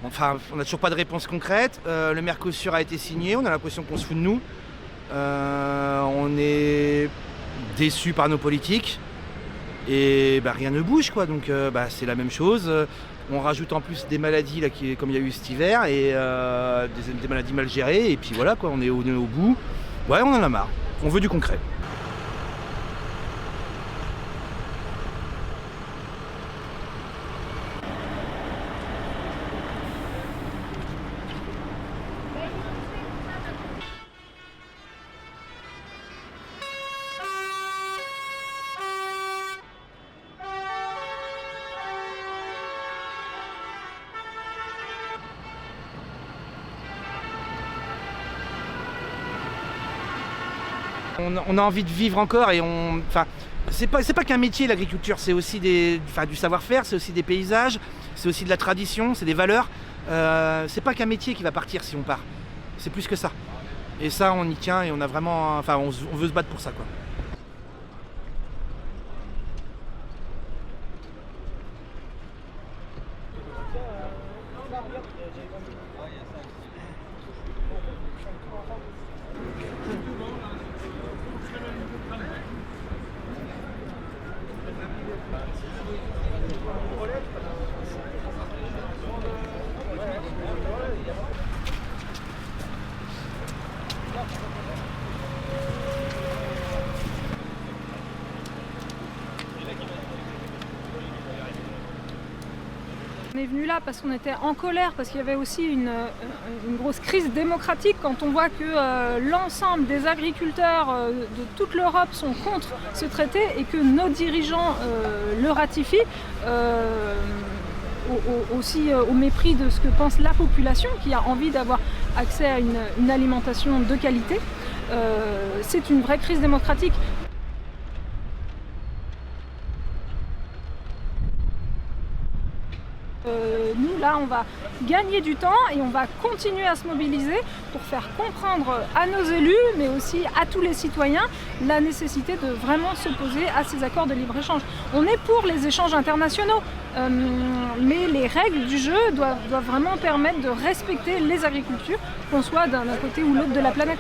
Enfin, on n'a toujours pas de réponse concrète. Le Mercosur a été signé, on a l'impression qu'on se fout de nous. On est déçus par nos politiques. Et rien ne bouge, quoi. Donc c'est la même chose. On rajoute en plus des maladies là, comme il y a eu cet hiver, et des maladies mal gérées. Et puis voilà, quoi, on est au bout. Ouais, on en a marre. On veut du concret. On a envie de vivre encore et c'est pas qu'un métier l'agriculture, c'est aussi du savoir-faire, c'est aussi des paysages, c'est aussi de la tradition, c'est des valeurs. C'est pas qu'un métier qui va partir si on part, c'est plus que ça. Et ça on y tient et on a vraiment, on veut se battre pour ça, quoi. On est venu là parce qu'on était en colère, parce qu'il y avait aussi une grosse crise démocratique quand on voit que l'ensemble des agriculteurs de toute l'Europe sont contre ce traité et que nos dirigeants le ratifient, aussi au mépris de ce que pense la population qui a envie d'avoir accès à une alimentation de qualité. C'est une vraie crise démocratique. Nous, là, on va gagner du temps et on va continuer à se mobiliser pour faire comprendre à nos élus, mais aussi à tous les citoyens, la nécessité de vraiment s'opposer à ces accords de libre-échange. On est pour les échanges internationaux, mais les règles du jeu doivent vraiment permettre de respecter les agricultures, qu'on soit d'un côté ou l'autre de la planète.